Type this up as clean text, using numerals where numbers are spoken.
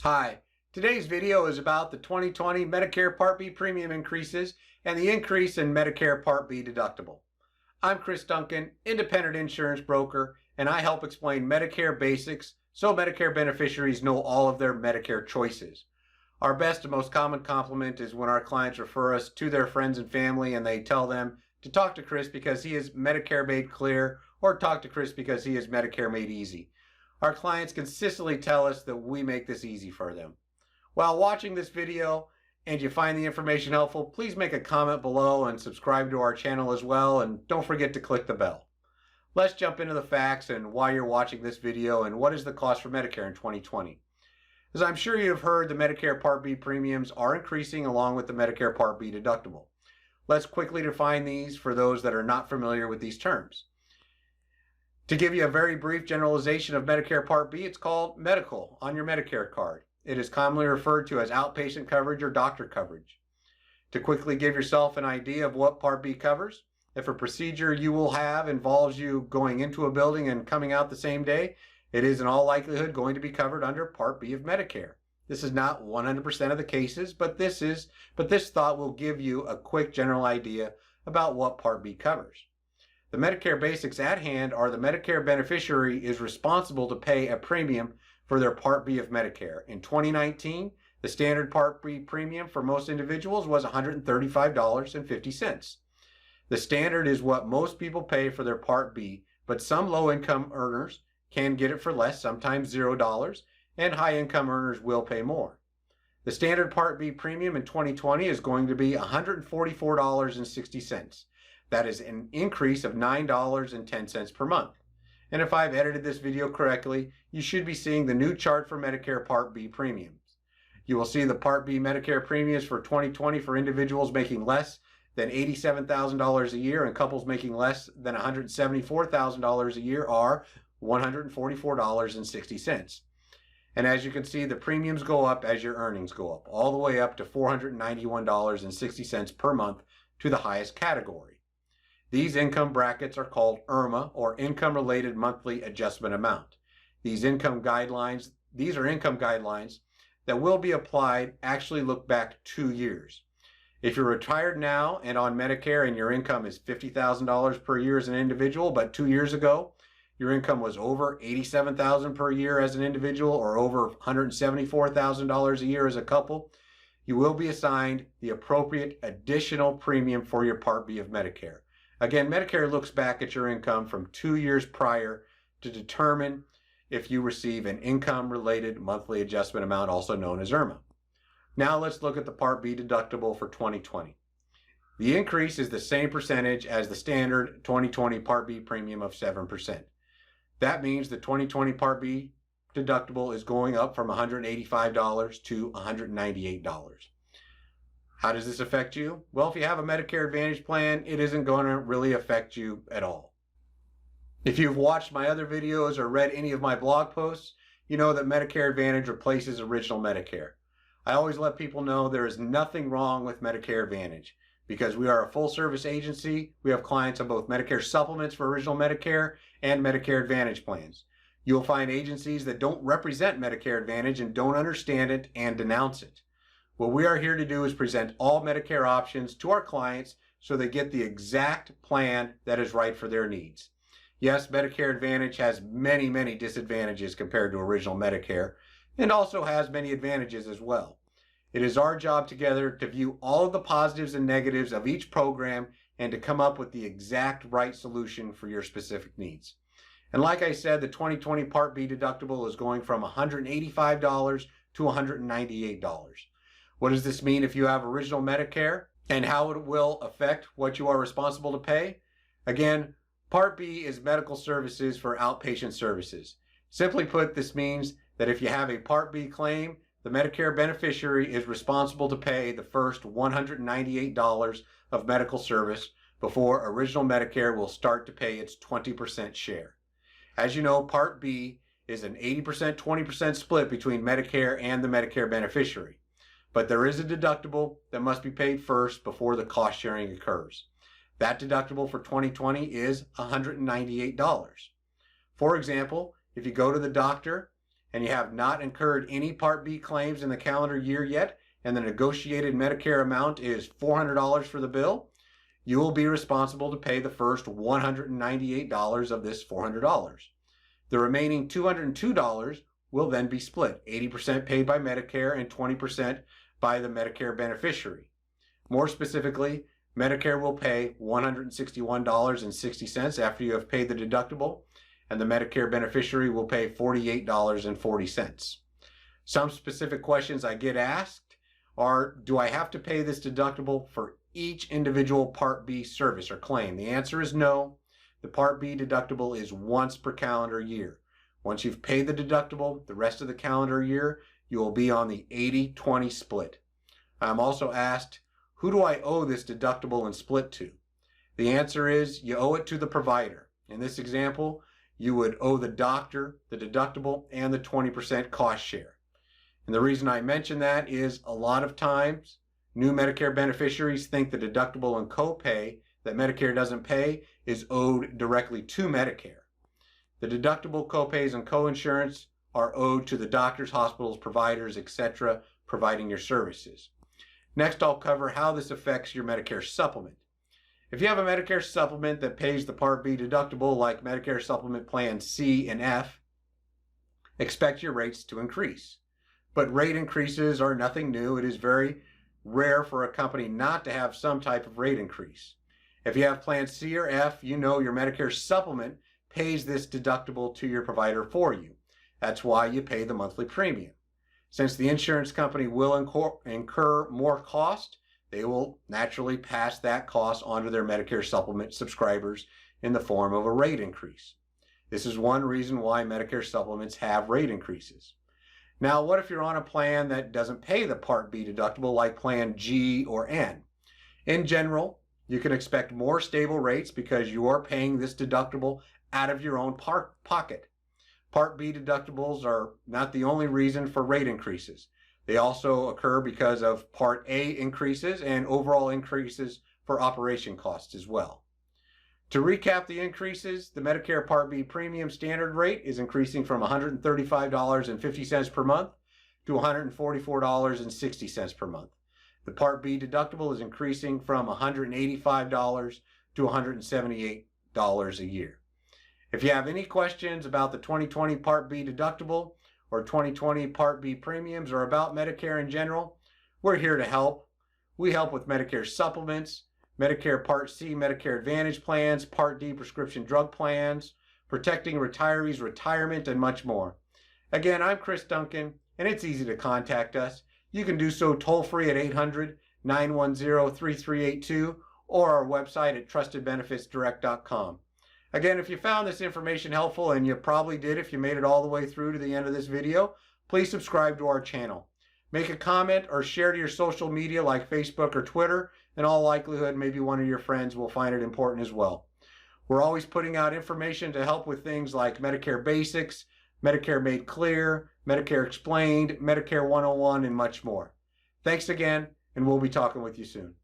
Hi, today's video is about the 2020 Medicare Part B premium increases and the increase in Medicare Part B deductible. I'm Duncan, independent insurance broker, and I help explain Medicare basics so Medicare beneficiaries know all of their Medicare choices. Our best and most common compliment is when our clients refer us to their friends and family and they tell them to talk to Chris because he is Medicare made clear or talk to Chris because he is Medicare made easy. Our clients consistently tell us that we make this easy for them. While watching this video and you find the information helpful, please make a comment below and subscribe to our channel as well, and don't forget to click the bell. Let's jump into the facts and why you're watching this video and what is the cost for Medicare in 2020. As I'm sure you have heard, the Medicare Part B premiums are increasing along with the Medicare Part B deductible. Let's quickly define these for those that are not familiar with these terms. To give you a very brief generalization of Medicare Part B, it's called medical on your Medicare card. It is commonly referred to as outpatient coverage or doctor coverage. To quickly give yourself an idea of what Part B covers, if a procedure you will have involves you going into a building and coming out the same day, it is in all likelihood going to be covered under Part B of Medicare. This is not 100% of the cases, but this thought will give you a quick general idea about what Part B covers. The Medicare basics at hand are the Medicare beneficiary is responsible to pay a premium for their Part B of Medicare. In 2019, the standard Part B premium for most individuals was $135.50. The standard is what most people pay for their Part B, but some low-income earners can get it for less, sometimes $0, and high-income earners will pay more. The standard Part B premium in 2020 is going to be $144.60. That is an increase of $9.10 per month. And if I've edited this video correctly, you should be seeing the new chart for Medicare Part B premiums. You will see the Part B Medicare premiums for 2020 for individuals making less than $87,000 a year and couples making less than $174,000 a year are $144.60. And as you can see, the premiums go up as your earnings go up, all the way up to $491.60 per month to the highest category. These income brackets are called IRMA, or Income Related Monthly Adjustment Amount. These are income guidelines that will be applied actually look back 2 years. If you're retired now and on Medicare and your income is $50,000 per year as an individual, but 2 years ago your income was over $87,000 per year as an individual or over $174,000 a year as a couple, you will be assigned the appropriate additional premium for your Part B of Medicare. Again, Medicare looks back at your income from 2 years prior to determine if you receive an income-related monthly adjustment amount, also known as IRMA. Now let's look at the Part B deductible for 2020. The increase is the same percentage as the standard 2020 Part B premium of 7%. That means the 2020 Part B deductible is going up from $185 to $198. How does this affect you? Well, if you have a Medicare Advantage plan, it isn't going to really affect you at all. If you've watched my other videos or read any of my blog posts, you know that Medicare Advantage replaces original Medicare. I always let people know there is nothing wrong with Medicare Advantage because we are a full-service agency. We have clients on both Medicare Supplements for original Medicare and Medicare Advantage plans. You'll find agencies that don't represent Medicare Advantage and don't understand it and denounce it. What we are here to do is present all Medicare options to our clients so they get the exact plan that is right for their needs. Yes, Medicare Advantage has many, many disadvantages compared to original Medicare and also has many advantages as well. It is our job together to view all of the positives and negatives of each program and to come up with the exact right solution for your specific needs. And like I said, the 2020 Part B deductible is going from $185 to $198. What does this mean if you have original Medicare and how it will affect what you are responsible to pay? Again, Part B is medical services for outpatient services. Simply put, this means that if you have a Part B claim, the Medicare beneficiary is responsible to pay the first $198 of medical service before original Medicare will start to pay its 20% share. As you know, Part B is an 80% 20% split between Medicare and the Medicare beneficiary. But there is a deductible that must be paid first before the cost sharing occurs. That deductible for 2020 is $198. For example, if you go to the doctor and you have not incurred any Part B claims in the calendar year yet, and the negotiated Medicare amount is $400 for the bill, you will be responsible to pay the first $198 of this $400. The remaining $202 will then be split, 80% paid by Medicare and 20% by the Medicare beneficiary. More specifically, Medicare will pay $161.60 after you have paid the deductible, and the Medicare beneficiary will pay $48.40. Some specific questions I get asked are, do I have to pay this deductible for each individual Part B service or claim? The answer is no. The Part B deductible is once per calendar year. Once you've paid the deductible, the rest of the calendar year, you will be on the 80-20 split. I'm also asked, who do I owe this deductible and split to? The answer is you owe it to the provider. In this example, you would owe the doctor the deductible and the 20% cost share. And the reason I mention that is a lot of times new Medicare beneficiaries think the deductible and copay that Medicare doesn't pay is owed directly to Medicare. The deductible, copays, and coinsurance are owed to the doctors, hospitals, providers, etc., providing your services. Next, I'll cover how this affects your Medicare supplement. If you have a Medicare supplement that pays the Part B deductible like Medicare Supplement Plan C and F, expect your rates to increase. But rate increases are nothing new. It is very rare for a company not to have some type of rate increase. If you have Plan C or F, you know your Medicare supplement pays this deductible to your provider for you. That's why you pay the monthly premium. Since the insurance company will incur more cost, they will naturally pass that cost onto their Medicare supplement subscribers in the form of a rate increase. This is one reason why Medicare supplements have rate increases. Now, what if you're on a plan that doesn't pay the Part B deductible like Plan G or N? In general, you can expect more stable rates because you are paying this deductible out of your own pocket. Part B deductibles are not the only reason for rate increases. They also occur because of Part A increases and overall increases for operation costs as well. To recap the increases, the Medicare Part B premium standard rate is increasing from $135.50 per month to $144.60 per month. The Part B deductible is increasing from $185 to $178 a year. If you have any questions about the 2020 Part B deductible or 2020 Part B premiums or about Medicare in general, we're here to help. We help with Medicare supplements, Medicare Part C, Medicare Advantage plans, Part D prescription drug plans, protecting retirees' retirement, and much more. Again, I'm Chris Duncan, and it's easy to contact us. You can do so toll-free at 800-910-3382 or our website at trustedbenefitsdirect.com. Again, if you found this information helpful, and you probably did if you made it all the way through to the end of this video, please subscribe to our channel. Make a comment or share to your social media like Facebook or Twitter. In all likelihood, maybe one of your friends will find it important as well. We're always putting out information to help with things like Medicare Basics, Medicare Made Clear, Medicare Explained, Medicare 101, and much more. Thanks again, and we'll be talking with you soon.